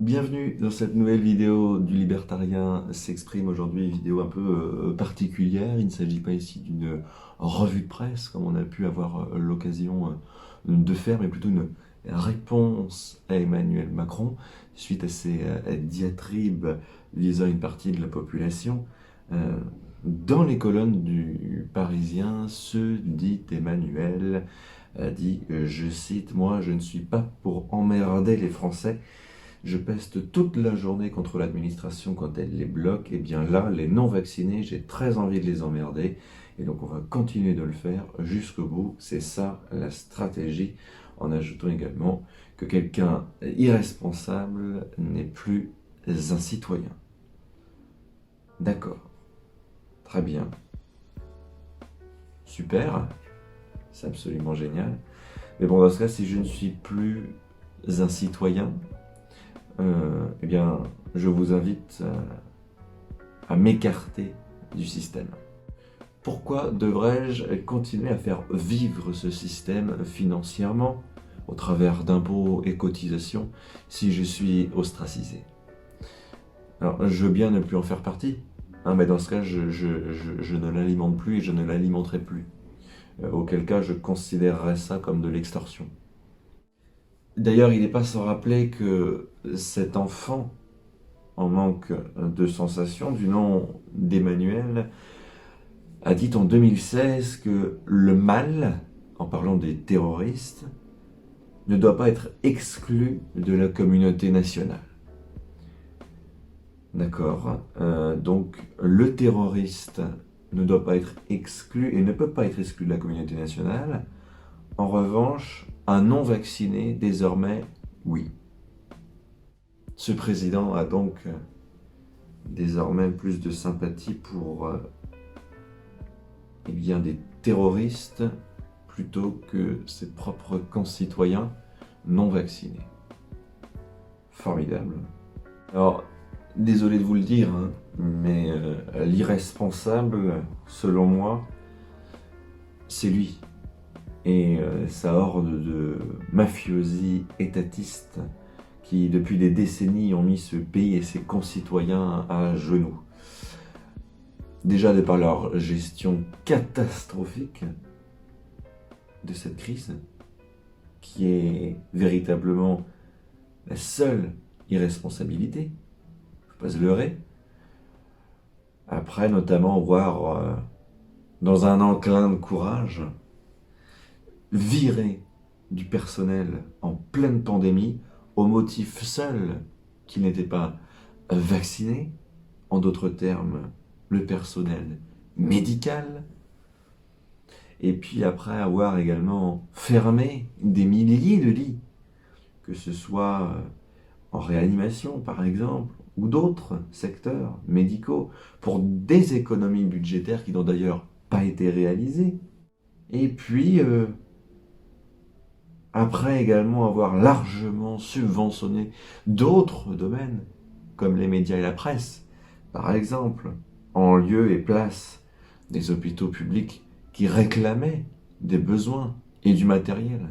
Bienvenue dans cette nouvelle vidéo du Libertarien s'exprime aujourd'hui, vidéo un peu particulière. Il ne s'agit pas ici d'une revue de presse comme on a pu avoir l'occasion de faire, mais plutôt une réponse à Emmanuel Macron suite à ses diatribes visant une partie de la population. Dans les colonnes du Parisien, ce dit Emmanuel a dit, je cite, « Moi, je ne suis pas pour emmerder les Français. Je peste toute la journée contre l'administration quand elle les bloque. » Et bien là, les non-vaccinés, j'ai très envie de les emmerder. Et donc on va continuer de le faire jusqu'au bout. C'est ça la stratégie, en ajoutant également que quelqu'un irresponsable n'est plus un citoyen. D'accord. Très bien. Super. C'est absolument génial. Mais bon, dans ce cas, si je ne suis plus un citoyen, eh bien, je vous invite à m'écarter du système. Pourquoi devrais-je continuer à faire vivre ce système financièrement, au travers d'impôts et cotisations, si je suis ostracisé? Alors, je veux bien ne plus en faire partie, mais dans ce cas, je ne l'alimente plus et je ne l'alimenterai plus. Auquel cas, je considérerais ça comme de l'extorsion. D'ailleurs, il n'est pas sans rappeler que cet enfant en manque de sensation, du nom d'Emmanuel, a dit en 2016 que le mal, en parlant des terroristes, ne doit pas être exclu de la communauté nationale. D'accord. Donc le terroriste ne doit pas être exclu et ne peut pas être exclu de la communauté nationale. En revanche, un non-vacciné, désormais, oui. Ce président a donc désormais plus de sympathie pour des terroristes plutôt que ses propres concitoyens non vaccinés. Formidable. Alors, désolé de vous le dire, mais l'irresponsable, selon moi, c'est lui. Et sa horde de mafiosi étatistes qui, depuis des décennies, ont mis ce pays et ses concitoyens à genoux. Déjà de par leur gestion catastrophique de cette crise, qui est véritablement la seule irresponsabilité, il ne faut pas se leurrer. Après, notamment, voir dans un enclin de courage, virer du personnel en pleine pandémie au motif seul qu'il n'était pas vacciné, en d'autres termes, le personnel médical, et puis après avoir également fermé des milliers de lits, que ce soit en réanimation par exemple, ou d'autres secteurs médicaux, pour des économies budgétaires qui n'ont d'ailleurs pas été réalisées. Et puis, après également avoir largement subventionné d'autres domaines, comme les médias et la presse, par exemple, en lieu et place des hôpitaux publics qui réclamaient des besoins et du matériel.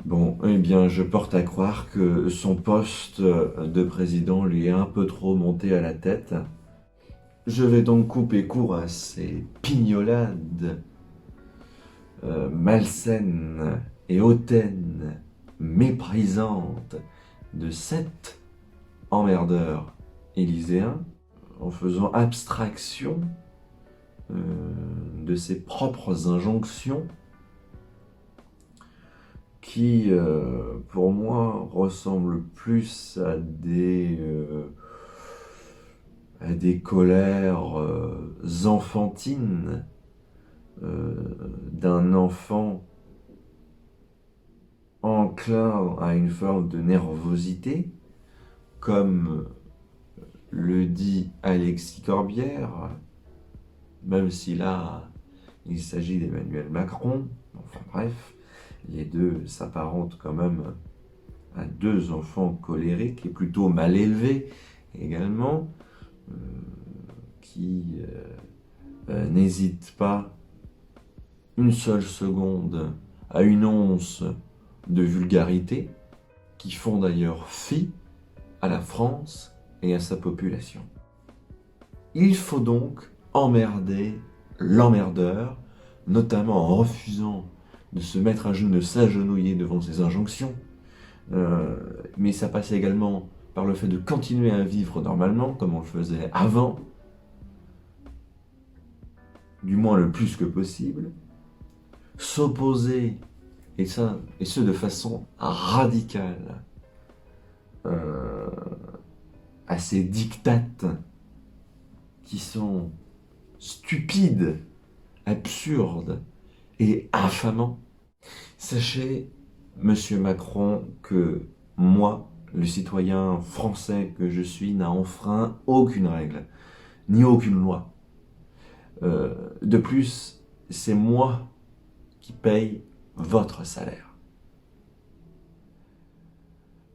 Bon, eh bien, je porte à croire que son poste de président lui est un peu trop monté à la tête. Je vais donc couper court à ces pignolades malsaines et hautaines, méprisantes de 7 emmerdeurs élyséens, en faisant abstraction de ses propres injonctions qui, pour moi, ressemblent plus à des colères enfantines d'un enfant enclin à une forme de nervosité, comme le dit Alexis Corbière, même si là, il s'agit d'Emmanuel Macron. Enfin bref, les deux s'apparentent quand même à deux enfants colériques et plutôt mal élevés également, qui n'hésitent pas une seule seconde à une once de vulgarité, qui font d'ailleurs fi à la France et à sa population. Il faut donc emmerder l'emmerdeur, notamment en refusant de se mettre à genoux, de s'agenouiller devant ses injonctions. Mais ça passe également par le fait de continuer à vivre normalement, comme on le faisait avant, du moins le plus que possible, s'opposer, et ce de façon radicale, à ces dictates qui sont stupides, absurdes et infamants. Sachez, Monsieur Macron, que moi, le citoyen français que je suis, n'a enfreint aucune règle, ni aucune loi. De plus, c'est moi qui paye votre salaire.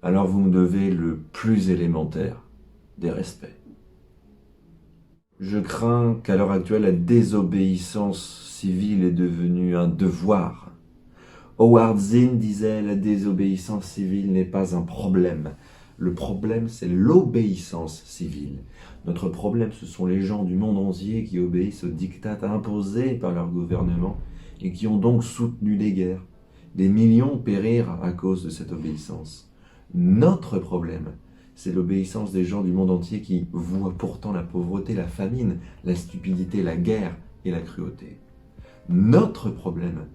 Alors vous me devez le plus élémentaire des respects. Je crains qu'à l'heure actuelle, la désobéissance civile est devenue un devoir. Howard Zinn disait « La désobéissance civile n'est pas un problème. Le problème, c'est l'obéissance civile. Notre problème, ce sont les gens du monde entier qui obéissent aux diktats imposés par leur gouvernement et qui ont donc soutenu les guerres. Des millions périrent à cause de cette obéissance. Notre problème, c'est l'obéissance des gens du monde entier qui voient pourtant la pauvreté, la famine, la stupidité, la guerre et la cruauté. Notre problème,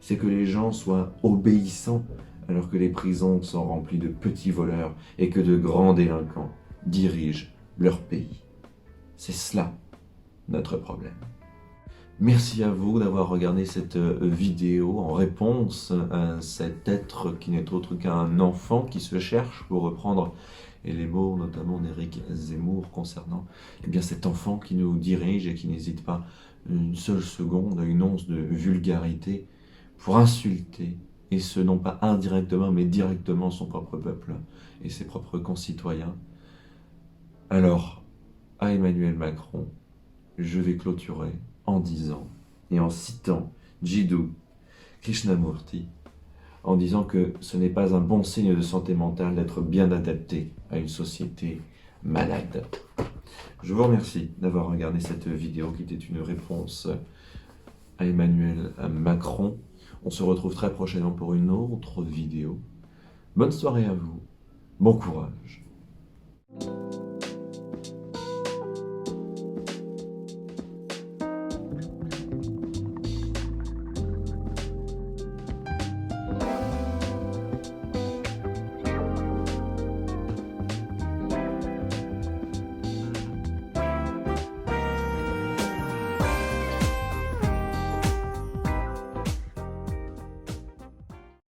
c'est que les gens soient obéissants alors que les prisons sont remplies de petits voleurs et que de grands délinquants dirigent leur pays. C'est cela, notre problème. Merci à vous d'avoir regardé cette vidéo en réponse à cet être qui n'est autre qu'un enfant qui se cherche, pour reprendre les mots notamment d'Éric Zemmour concernant cet enfant qui nous dirige et qui n'hésite pas une seule seconde à une once de vulgarité pour insulter, et ce non pas indirectement mais directement son propre peuple et ses propres concitoyens. Alors, à Emmanuel Macron, je vais clôturer en disant et en citant Jiddu Krishnamurti, en disant que ce n'est pas un bon signe de santé mentale d'être bien adapté à une société malade. Je vous remercie d'avoir regardé cette vidéo qui était une réponse à Emmanuel Macron. On se retrouve très prochainement pour une autre vidéo. Bonne soirée à vous, bon courage.